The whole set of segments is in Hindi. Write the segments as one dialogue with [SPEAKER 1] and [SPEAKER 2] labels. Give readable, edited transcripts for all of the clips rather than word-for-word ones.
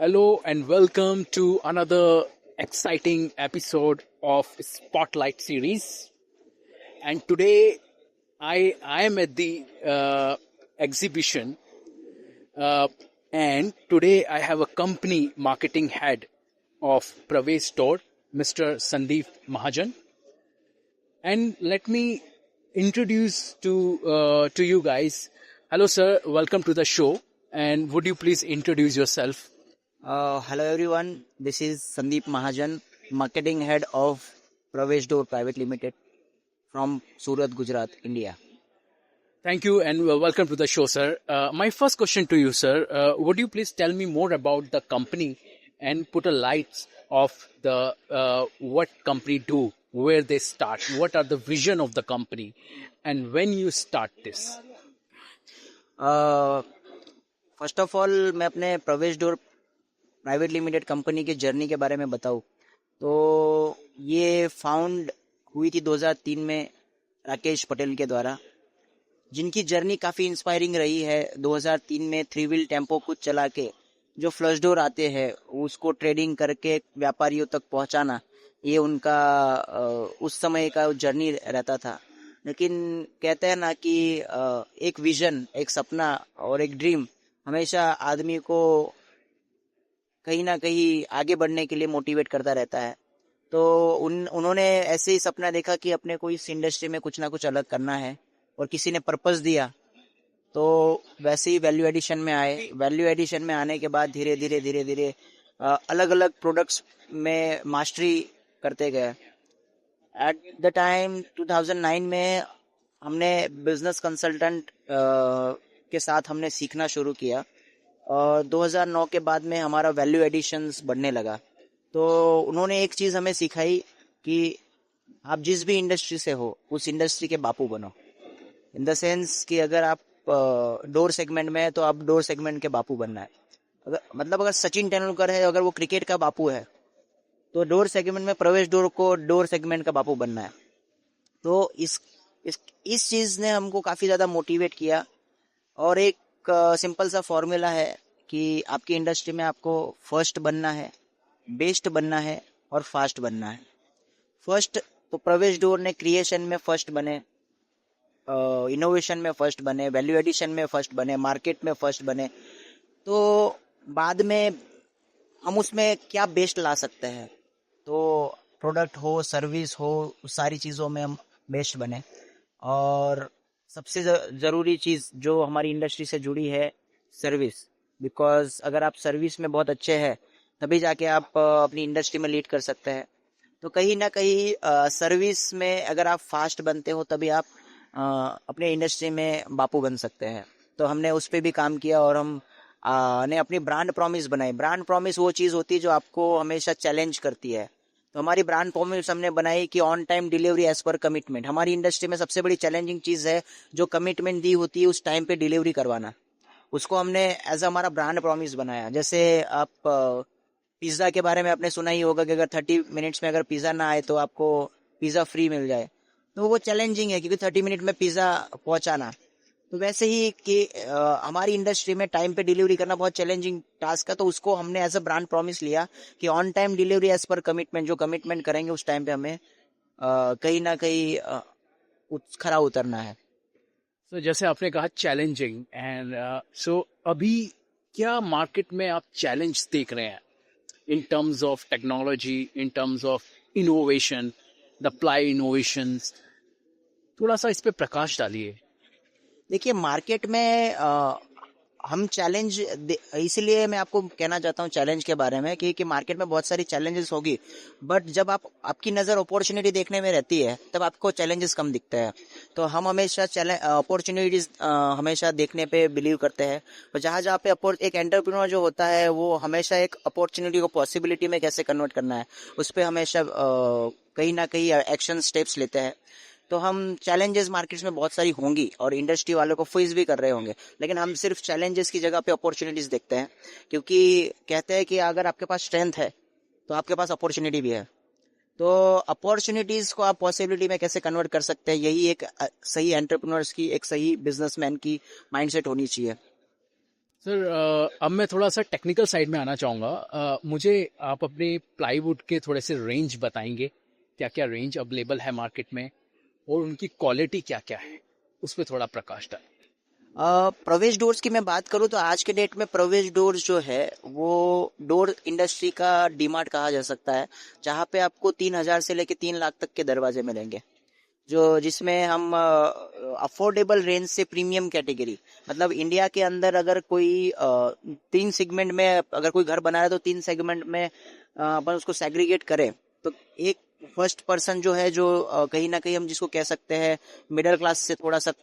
[SPEAKER 1] Hello and welcome to another exciting episode of Spotlight series. And today I am at the exhibition, uh, and today I have a company marketing head of Pravesh Store, Mr. Sandeep Mahajan. And let me introduce to you guys. Hello, sir. Welcome to the show. And would you please introduce yourself?
[SPEAKER 2] Hello everyone, this is Sandeep Mahajan, marketing head of Pravesh Door Private Limited from Surat, Gujarat, India.
[SPEAKER 1] Thank you and welcome to the show, sir. My first question to you, sir, would you please tell me more about the company and put a light of the what company do, where they start, what are the vision of the company, and when you start this?
[SPEAKER 2] First of all मैं अपने प्रवेश डोर प्राइवेट लिमिटेड कंपनी की जर्नी के बारे में बताऊं तो ये फाउंड हुई थी 2003 में राकेश पटेल के द्वारा, जिनकी जर्नी काफ़ी इंस्पायरिंग रही है। 2003 में थ्री व्हील टेम्पो कुछ चला के जो फ्लश डोर आते हैं उसको ट्रेडिंग करके व्यापारियों तक पहुंचाना, ये उनका उस समय का जर्नी रहता था। लेकिन कहते हैं ना कि एक विजन, एक सपना और एक ड्रीम हमेशा आदमी को कहीं ना कहीं आगे बढ़ने के लिए मोटिवेट करता रहता है। तो उन्होंने ऐसे ही सपना देखा कि अपने को इस इंडस्ट्री में कुछ ना कुछ अलग करना है और किसी ने पर्पस दिया, तो वैसे ही वैल्यू एडिशन में आए। वैल्यू एडिशन में आने के बाद धीरे धीरे अलग अलग प्रोडक्ट्स में मास्टरी करते गए। एट द टाइम 2009 में हमने बिजनेस कंसल्टेंट के साथ हमने सीखना शुरू किया और 2009 के बाद में हमारा वैल्यू एडिशंस बढ़ने लगा। तो उन्होंने एक चीज़ हमें सिखाई कि आप जिस भी इंडस्ट्री से हो उस इंडस्ट्री के बापू बनो। इन द सेंस कि अगर आप डोर सेगमेंट में है तो आप डोर सेगमेंट के बापू बनना है। अगर सचिन तेंदुलकर है, अगर वो क्रिकेट का बापू है, तो डोर सेगमेंट में प्रवेश डोर को डोर सेगमेंट का बापू बनना है। तो इस चीज़ ने हमको काफ़ी ज़्यादा मोटिवेट किया। और एक सिंपल सा फॉर्मूला है कि आपकी इंडस्ट्री में आपको फर्स्ट बनना है, बेस्ट बनना है और फास्ट बनना है। फर्स्ट तो प्रवेश डोर ने क्रिएशन में फर्स्ट बने, इनोवेशन में फर्स्ट बने, वैल्यू एडिशन में फर्स्ट बने, मार्केट में फर्स्ट बने। तो बाद में हम उसमें क्या बेस्ट ला सकते हैं, तो प्रोडक्ट हो, सर्विस हो, उस सारी चीज़ों में हम बेस्ट बने। और सबसे ज़रूरी चीज़ जो हमारी इंडस्ट्री से जुड़ी है, सर्विस। बिकॉज अगर आप सर्विस में बहुत अच्छे हैं तभी जाके आप अपनी इंडस्ट्री में लीड कर सकते हैं। तो कहीं ना कहीं सर्विस में अगर आप फास्ट बनते हो तभी आप अपने इंडस्ट्री में बापू बन सकते हैं। तो हमने उस पर भी काम किया और हम ने अपनी ब्रांड प्रॉमिस बनाई। ब्रांड प्रॉमिस वो चीज़ होती है जो आपको हमेशा चैलेंज करती है। तो हमारी ब्रांड प्रॉमिस हमने बनाई कि on time delivery as per commitment. हमारी इंडस्ट्री में सबसे बड़ी चैलेंजिंग चीज़ है जो कमिटमेंट दी होती है उस टाइम पे डिलीवरी करवाना। उसको हमने एज हमारा ब्रांड प्रॉमिस बनाया। जैसे आप पिज़्ज़ा के बारे में आपने सुना ही होगा कि अगर 30 मिनट्स में अगर पिज़्ज़ा ना आए तो आपको पिज़्ज़ा फ्री मिल जाए। तो वो चैलेंजिंग है क्योंकि 30 मिनट में पिज़्ज़ा पहुंचाना। तो वैसे ही कि हमारी इंडस्ट्री में टाइम पे डिलीवरी करना बहुत चैलेंजिंग टास्क है। तो उसको हमने एज अ ब्रांड प्रॉमिस लिया कि on time delivery as per commitment, जो कमिटमेंट करेंगे उस टाइम पे हमें कहीं ना कहीं खरा उतरना है।
[SPEAKER 1] तो जैसे आपने कहा चैलेंजिंग एंड सो अभी क्या मार्केट में आप चैलेंज देख रहे हैं in terms of technology, in terms of innovation, the apply innovations? थोड़ा सा इस पे प्रकाश डालिए।
[SPEAKER 2] देखिए मार्केट में हम चैलेंज, इसीलिए मैं आपको कहना चाहता हूँ चैलेंज के बारे में कि मार्केट में बहुत सारी चैलेंजेस होगी, बट जब आपकी नज़र अपॉर्चुनिटी देखने में रहती है तब आपको चैलेंजेस कम दिखते हैं। तो हम हमेशा अपॉर्चुनिटीज हमेशा देखने पे बिलीव करते हैं। और जहाँ जहाँ पे एक एंटरप्रेन्योर जो होता है वो हमेशा एक अपॉर्चुनिटी को पॉसिबिलिटी में कैसे कन्वर्ट करना है उस पर हमेशा कहीं ना कहीं एक्शन स्टेप्स लेते हैं। तो हम चैलेंजेस मार्केट्स में बहुत सारी होंगी और इंडस्ट्री वालों को फेस भी कर रहे होंगे, लेकिन हम सिर्फ चैलेंजेस की जगह पे अपॉर्चुनिटीज देखते हैं। क्योंकि कहते हैं कि अगर आपके पास स्ट्रेंथ है तो आपके पास अपॉर्चुनिटी भी है। तो अपॉर्चुनिटीज को आप पॉसिबिलिटी में कैसे कन्वर्ट कर सकते हैं, यही एक सही एंटरप्रेन्योर्स की, एक सही बिजनेसमैन की माइंडसेट होनी चाहिए।
[SPEAKER 1] सर अब मैं थोड़ा सा टेक्निकल साइड में आना चाहूँगा। मुझे आप अपने प्लाईवुड के थोड़े से रेंज बताएंगे, क्या क्या रेंज अवेलेबल है मार्केट में और उनकी क्वालिटी क्या क्या है, उस पर थोड़ा प्रकाश डालें।
[SPEAKER 2] प्रवेश डोर्स की मैं बात करूं तो आज के डेट में प्रवेश डोर्स जो है वो डोर इंडस्ट्री का डीमार्ट कहा जा सकता है, जहां पे आपको 3,000 से लेके 3 लाख तक के दरवाजे मिलेंगे, जो जिसमें हम अफोर्डेबल रेंज से प्रीमियम कैटेगरी, मतलब इंडिया के अंदर अगर कोई 3 सेगमेंट में अगर कोई घर बना रहा है तो 3 सेगमेंट में अपन उसको सेग्रीगेट करें तो एक फर्स्ट पर्सन जो है जो कहीं ना कहीं हम जिसको कह सकते हैं मिडिल क्लास से थोड़ा सा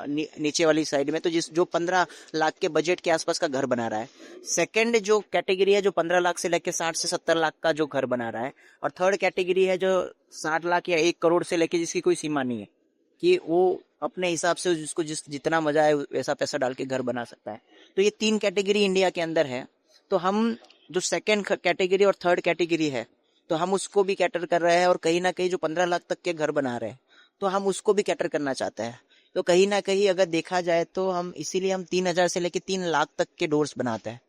[SPEAKER 2] नीचे वाली साइड में, तो जिस जो 15 लाख के बजट के आसपास का घर बना रहा है। सेकंड जो कैटेगरी है जो 15 लाख से लेके 60 से 70 लाख का जो घर बना रहा है, और थर्ड कैटेगरी है जो 60 लाख या 1 करोड़ से लेके जिसकी कोई सीमा नहीं है कि वो अपने हिसाब से जिसको जितना मजा है वैसा पैसा डाल के घर बना सकता है। तो ये 3 कैटेगरी इंडिया के अंदर है। तो हम जो सेकंड कैटेगरी और थर्ड कैटेगरी है तो हम उसको भी कैटर कर रहे हैं, और कहीं ना कहीं जो 15 लाख तक के घर बना रहे हैं तो हम उसको भी कैटर करना चाहते हैं। तो कहीं ना कहीं अगर देखा जाए तो हम इसीलिए हम 3,000 से लेके 3 लाख तक के डोर्स बनाते हैं।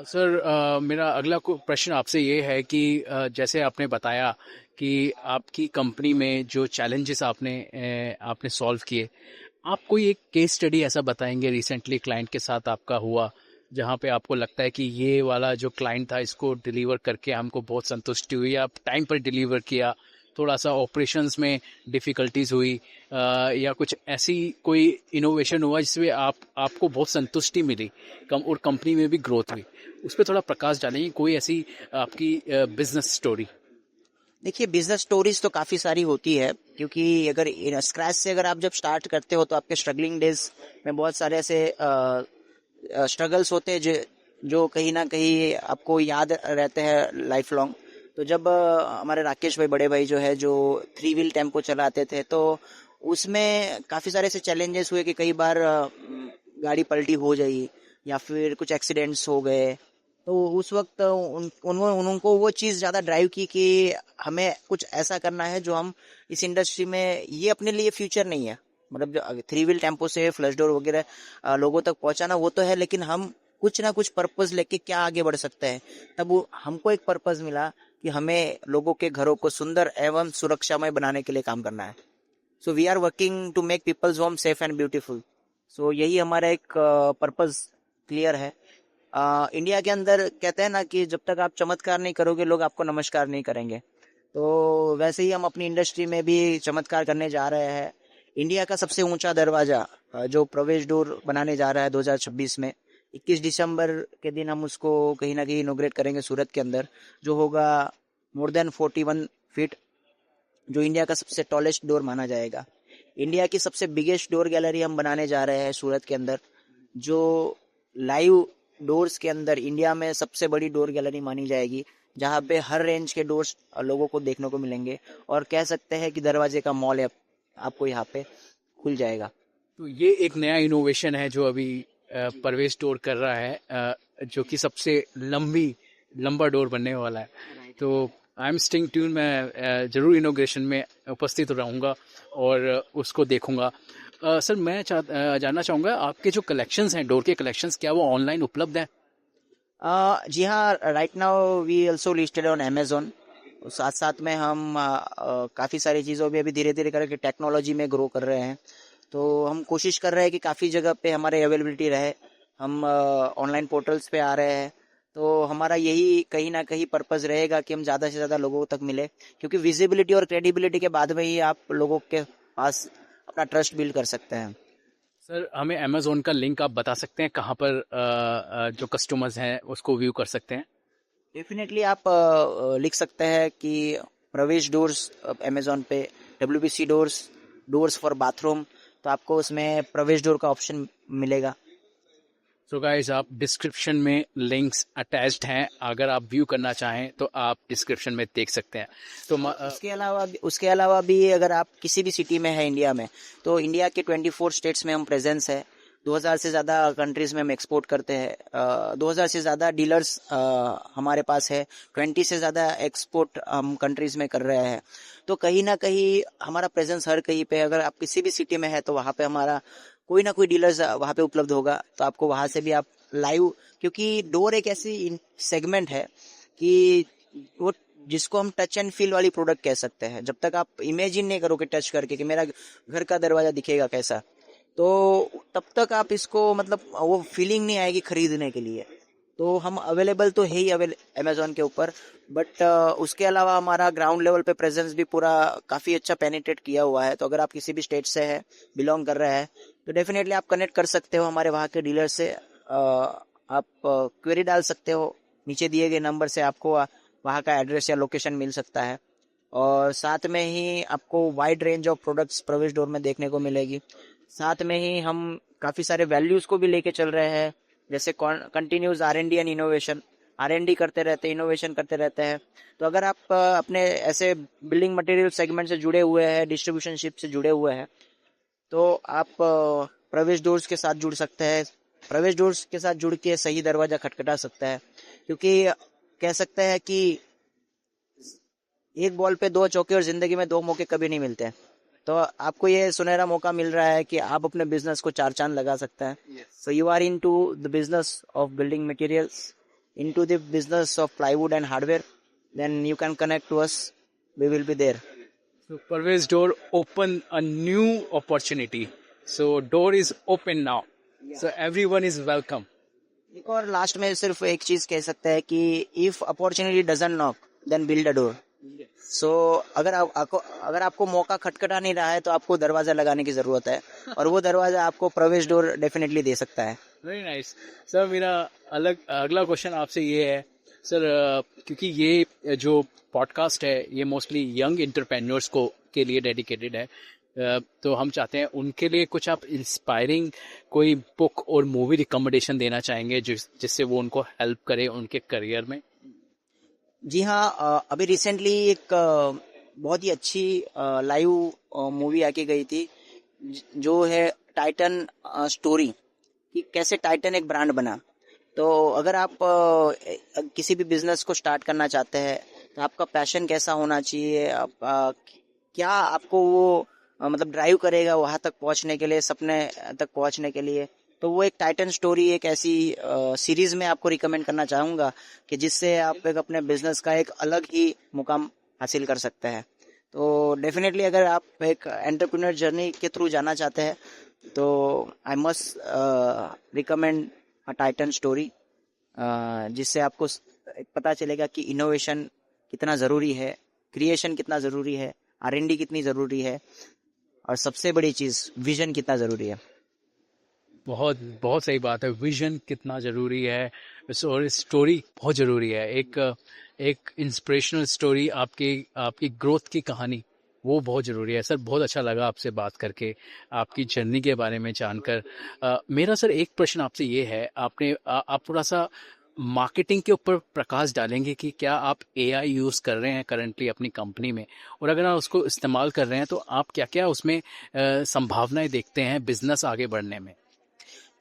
[SPEAKER 1] सर मेरा अगला प्रश्न आपसे ये है कि जैसे आपने बताया कि आपकी कंपनी में जो चैलेंजेस आपने सॉल्व किए, आप कोई एक केस स्टडी ऐसा बताएंगे रिसेंटली क्लाइंट के साथ आपका हुआ, जहाँ पे आपको लगता है कि ये वाला जो क्लाइंट था इसको डिलीवर करके हमको बहुत संतुष्टि हुई, आप टाइम पर डिलीवर किया, थोड़ा सा ऑपरेशंस में डिफ़िकल्टीज हुई, या कुछ ऐसी कोई इनोवेशन हुआ जिसमें आपको बहुत संतुष्टि मिली और कंपनी में भी ग्रोथ हुई, उस पर थोड़ा प्रकाश डालेंगे, कोई ऐसी आपकी बिजनेस स्टोरी।
[SPEAKER 2] देखिए, बिजनेस स्टोरीज तो काफी सारी होती है, क्योंकि अगर स्क्रैच से अगर आप जब स्टार्ट करते हो तो आपके स्ट्रगलिंग डेज में बहुत सारे ऐसे स्ट्रगल्स होते हैं जो कहीं ना कहीं आपको याद रहते हैं लाइफ लॉन्ग। तो जब हमारे राकेश भाई बड़े भाई जो है जो 3 व्हील टेम्पो चलाते थे, तो उसमें काफ़ी सारे ऐसे चैलेंजेस हुए कि कई बार गाड़ी पलटी हो जाई या फिर कुछ एक्सीडेंट्स हो गए। तो उस वक्त उनको वो चीज़ ज़्यादा ड्राइव की कि हमें कुछ ऐसा करना है जो हम इस इंडस्ट्री में, ये अपने लिए फ्यूचर नहीं है, मतलब जो 3 व्हील टेम्पो से फ्लश डोर वगैरह लोगों तक पहुंचाना वो तो है, लेकिन हम कुछ ना कुछ पर्पस लेके क्या आगे बढ़ सकते हैं। तब वो हमको एक पर्पस मिला कि हमें लोगों के घरों को सुंदर एवं सुरक्षामय बनाने के लिए काम करना है। So we are working to make people's home safe and beautiful. So यही हमारा एक पर्पस क्लियर है। इंडिया के अंदर कहते हैं ना कि जब तक आप चमत्कार नहीं करोगे लोग आपको नमस्कार नहीं करेंगे। तो वैसे ही हम अपनी इंडस्ट्री में भी चमत्कार करने जा रहे हैं। इंडिया का सबसे ऊंचा दरवाजा जो प्रवेश डोर बनाने जा रहा है 2026 में, 21 दिसंबर के दिन हम उसको कहीं ना कहीं इनोग्रेट करेंगे सूरत के अंदर, जो होगा मोर देन 41 फीट, जो इंडिया का सबसे टॉलेस्ट डोर माना जाएगा। इंडिया की सबसे बिगेस्ट डोर गैलरी हम बनाने जा रहे हैं सूरत के अंदर, जो लाइव डोर्स के अंदर इंडिया में सबसे बड़ी डोर गैलरी मानी जाएगी, जहाँ पे हर रेंज के डोर्स लोगों को देखने को मिलेंगे, और कह सकते हैं कि दरवाजे का मॉल है आपको यहाँ पे खुल जाएगा।
[SPEAKER 1] तो ये एक नया इनोवेशन है जो अभी परवेश डोर कर रहा है, जो कि सबसे लंबा डोर बनने वाला है। तो आई एम स्टिंग ट्यून, मैं जरूर इनोग्रेशन में उपस्थित रहूँगा और उसको देखूँगा। सर मैं जानना चाहूँगा आपके जो कलेक्शंस हैं, डोर के कलेक्शंस, क्या वो ऑनलाइन उपलब्ध हैं?
[SPEAKER 2] जी हाँ, right now we also listed on Amazon. साथ साथ में हम काफ़ी सारी चीज़ों में अभी धीरे धीरे करके टेक्नोलॉजी में ग्रो कर रहे हैं। तो हम कोशिश कर रहे हैं कि काफ़ी जगह पे हमारे अवेलेबिलिटी रहे। हम ऑनलाइन पोर्टल्स पे आ रहे हैं, तो हमारा यही कहीं ना कहीं पर्पस रहेगा कि हम ज़्यादा से ज़्यादा लोगों तक मिले, क्योंकि विजिबिलिटी और क्रेडिबिलिटी के बाद में ही आप लोगों के पास अपना ट्रस्ट बिल्ड कर सकते हैं।
[SPEAKER 1] सर हमें अमेजोन का लिंक आप बता सकते हैं कहाँ पर जो कस्टमर्स हैं उसको व्यू कर सकते हैं?
[SPEAKER 2] डेफिनेटली आप लिख सकते हैं कि प्रवेश डोर्स अमेजोन पे, WBC doors, doors for bathroom, तो आपको उसमें प्रवेश डोर का ऑप्शन मिलेगा।
[SPEAKER 1] सो गाइस, आप डिस्क्रिप्शन में लिंक्स अटैच्ड हैं, अगर आप व्यू करना चाहें तो आप डिस्क्रिप्शन में देख सकते हैं। तो
[SPEAKER 2] उसके अलावा भी अगर आप किसी भी सिटी में है इंडिया में, तो इंडिया के 24 स्टेट्स में हम प्रेजेंस है। 2000 से ज़्यादा कंट्रीज में हम एक्सपोर्ट करते हैं। 2000 से ज़्यादा डीलर्स हमारे पास है। 20 से ज़्यादा एक्सपोर्ट हम कंट्रीज में कर रहे हैं। तो कहीं ना कहीं हमारा प्रेजेंस हर कहीं पे, अगर आप किसी भी सिटी में है तो वहाँ पे हमारा कोई ना कोई डीलर्स वहाँ पे उपलब्ध होगा, तो आपको वहाँ से भी आप लाइव, क्योंकि डोर एक ऐसी सेगमेंट है कि वो जिसको हम टच एंड फील वाली प्रोडक्ट कह सकते हैं। जब तक आप इमेजिन नहीं करोगे टच करके कि मेरा घर का दरवाजा दिखेगा कैसा, तो तब तक आप इसको मतलब वो फीलिंग नहीं आएगी खरीदने के लिए। तो हम अवेलेबल तो है ही अमेजोन के ऊपर, बट उसके अलावा हमारा ग्राउंड लेवल पे प्रेजेंस भी पूरा काफ़ी अच्छा पेनिट्रेट किया हुआ है। तो अगर आप किसी भी स्टेट से है, बिलोंग कर रहे हैं, तो डेफिनेटली आप कनेक्ट कर सकते हो हमारे वहाँ के डीलर से। आप क्वेरी डाल सकते हो, नीचे दिए गए नंबर से आपको वहाँ का एड्रेस या लोकेशन मिल सकता है। और साथ में ही आपको वाइड रेंज ऑफ प्रोडक्ट्स प्रवेश डोर में देखने को मिलेगी। साथ में ही हम काफ़ी सारे वैल्यूज़ को भी लेके चल रहे हैं, जैसे continues R&D and innovation. R&D करते रहते हैं, इनोवेशन करते रहते हैं। तो अगर आप अपने ऐसे बिल्डिंग मटेरियल सेगमेंट से जुड़े हुए हैं, डिस्ट्रीब्यूशनशिप से जुड़े हुए हैं, तो आप प्रवेश डोर्स के साथ जुड़ सकते हैं। प्रवेश डोर्स के साथ जुड़ के सही दरवाजा खटखटा सकता है, क्योंकि कह सकते हैं कि एक बॉल पे दो चौके और जिंदगी में दो मौके कभी नहीं मिलते हैं। तो आपको ये सुनहरा मौका मिल रहा है कि आप अपने बिजनेस को चार चांद लगा सकते हैं। So you are into the business of building materials, into the business of plywood and hardware, then you can connect to us, we will be there.
[SPEAKER 1] So Parvez door open a new opportunity. So door is open now. So everyone is welcome.
[SPEAKER 2] एक और लास्ट में सिर्फ एक चीज कह सकते हैं कि if opportunity doesn't knock then build a door. So अगर आपको मौका खटखटा नहीं रहा है, तो आपको दरवाजा लगाने की जरूरत है, और वो दरवाजा आपको प्रवेश डोर डेफिनेटली दे सकता है।
[SPEAKER 1] Very nice sir. मेरा अगला क्वेश्चन आपसे ये है सर, क्योंकि ये जो पॉडकास्ट है ये मोस्टली यंग एंटरप्रेन्योर्स को के लिए डेडिकेटेड है, तो हम चाहते हैं उनके लिए कुछ आप इंस्पायरिंग कोई बुक और मूवी रिकमेंडेशन देना चाहेंगे जिससे वो उनको हेल्प करे उनके करियर में।
[SPEAKER 2] जी हाँ, अभी रिसेंटली एक बहुत ही अच्छी लाइव मूवी आके गई थी, जो है टाइटन स्टोरी, कि कैसे टाइटन एक ब्रांड बना। तो अगर आप किसी भी बिजनेस को स्टार्ट करना चाहते हैं, तो आपका पैशन कैसा होना चाहिए, क्या आपको वो मतलब ड्राइव करेगा वहां तक पहुंचने के लिए, सपने तक पहुंचने के लिए, तो वो एक टाइटन स्टोरी एक ऐसी सीरीज में आपको रिकमेंड करना चाहूँगा कि जिससे आप एक अपने बिजनेस का एक अलग ही मुकाम हासिल कर सकते हैं। तो डेफिनेटली अगर आप एक एंटरप्रेन्योर जर्नी के थ्रू जाना चाहते हैं, तो I must recommend a Titan story, जिससे आपको पता चलेगा कि इनोवेशन कितना ज़रूरी है, क्रिएशन कितना ज़रूरी है, R&D कितनी ज़रूरी है, और सबसे बड़ी चीज़ विजन कितना ज़रूरी है।
[SPEAKER 1] बहुत बहुत सही बात है, विजन कितना ज़रूरी है और स्टोरी बहुत ज़रूरी है। एक इंस्पिरेशनल स्टोरी, आपकी ग्रोथ की कहानी, वो बहुत ज़रूरी है। सर बहुत अच्छा लगा आपसे बात करके, आपकी जर्नी के बारे में जानकर। मेरा सर एक प्रश्न आपसे ये है, आप थोड़ा सा मार्केटिंग के ऊपर प्रकाश डालेंगे कि क्या आप एआई यूज़ कर रहे हैं करंटली अपनी कंपनी में, और अगर आप उसको इस्तेमाल कर रहे हैं तो आप क्या क्या उसमें संभावनाएं देखते हैं बिजनेस आगे बढ़ने में।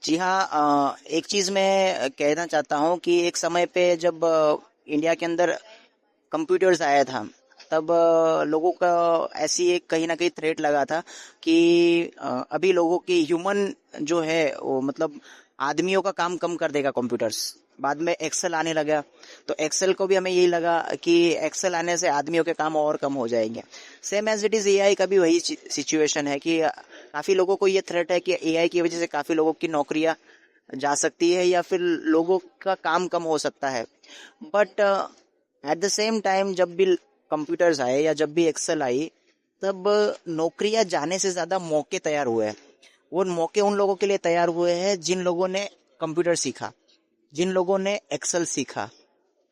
[SPEAKER 2] जी हाँ, एक चीज़ मैं कहना चाहता हूँ कि एक समय पे जब इंडिया के अंदर कंप्यूटर्स आया था, तब लोगों का ऐसी एक कहीं ना कहीं थ्रेट लगा था कि अभी लोगों की ह्यूमन जो है वो मतलब आदमियों का काम कम कर देगा कंप्यूटर्स। बाद में एक्सेल आने लगा, तो एक्सेल को भी हमें यही लगा कि एक्सेल आने से आदमियों के काम और कम हो जाएंगे। Same as it is AI का भी वही सिचुएशन है कि काफ़ी लोगों को ये थ्रेट है कि एआई की वजह से काफ़ी लोगों की नौकरियां जा सकती है, या फिर लोगों का काम कम हो सकता है। But at the same time जब भी कंप्यूटर्स आए या जब भी एक्सेल आई, तब नौकरियां जाने से ज़्यादा मौके तैयार हुए हैं। वो मौके उन लोगों के लिए तैयार हुए हैं जिन लोगों ने कंप्यूटर सीखा, जिन लोगों ने एक्सेल सीखा।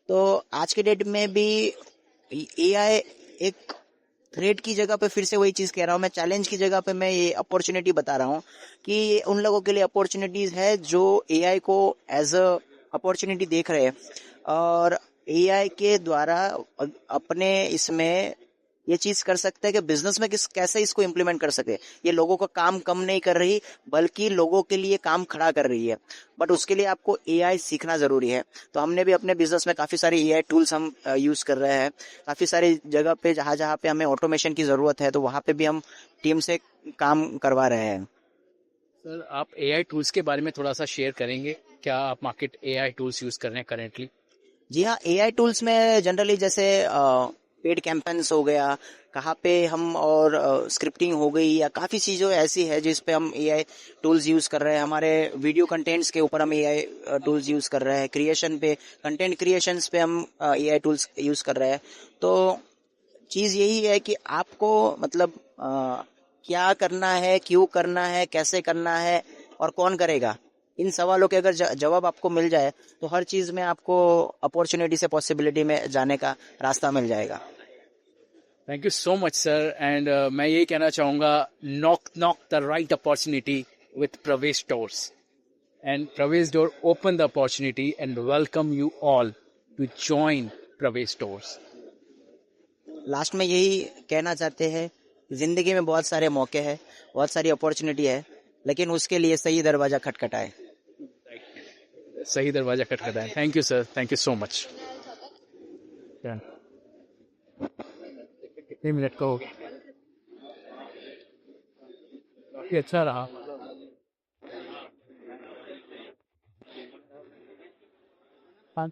[SPEAKER 2] तो आज के डेट में भी एआई एक थ्रेट की जगह पे, फिर से वही चीज़ कह रहा हूँ मैं, चैलेंज की जगह पे मैं ये अपॉर्चुनिटी बता रहा हूँ कि उन लोगों के लिए अपॉर्चुनिटीज़ है जो एआई को एज अ अपॉर्चुनिटी देख रहे हैं, और एआई के द्वारा अपने इसमें ये चीज कर सकते हैं कि बिजनेस में कैसे इसको इम्प्लीमेंट कर सके। ये लोगों का काम कम नहीं कर रही, बल्कि लोगों के लिए काम खड़ा कर रही है। बट उसके लिए आपको एआई सीखना जरूरी है। तो हमने भी अपने बिजनेस में काफी सारे एआई टूल्स हम यूज कर रहे हैं। काफी सारी जगह पे जहाँ जहाँ पे हमें ऑटोमेशन की जरूरत है, तो वहाँ पे भी हम टीम से काम करवा रहे हैं।
[SPEAKER 1] सर आप एआई टूल्स के बारे में थोड़ा सा शेयर करेंगे, क्या आप मार्केट एआई टूल्स यूज कर रहे हैं करेंटली?
[SPEAKER 2] जी हाँ, एआई टूल्स में जनरली जैसे पेड कैंपेन्स हो गया, कहाँ पे हम, और स्क्रिप्टिंग हो गई, या काफ़ी चीज़ें ऐसी है जिस पे हम एआई टूल्स यूज़ कर रहे हैं। हमारे वीडियो कंटेंट्स के ऊपर हम एआई टूल्स यूज़ कर रहे हैं, क्रिएशन पे, कंटेंट क्रिएशंस पे हम एआई टूल्स यूज़ कर रहे हैं। तो चीज़ यही है कि आपको मतलब क्या करना है, क्यों करना है, कैसे करना है, और कौन करेगा, इन सवालों के अगर जवाब आपको मिल जाए तो हर चीज़ में आपको अपॉर्चुनिटी से पॉसिबिलिटी में जाने का रास्ता मिल जाएगा।
[SPEAKER 1] Thank you so much sir, and मैं यही कहना चाहूँगा, knock knock the right opportunity with Pravesh stores, and Pravesh door open the opportunity and welcome you all to join Pravesh stores.
[SPEAKER 2] Last में यही कहना चाहते हैं, जिंदगी में बहुत सारे मौके हैं, बहुत सारी अपॉर्चुनिटी है, लेकिन उसके लिए सही दरवाजा खटखटाए।
[SPEAKER 1] सही दरवाजा खटखटाएं। Thank you sir, thank you so much. कितने मिनट का हो गया? काफी अच्छा रहा। हाँ।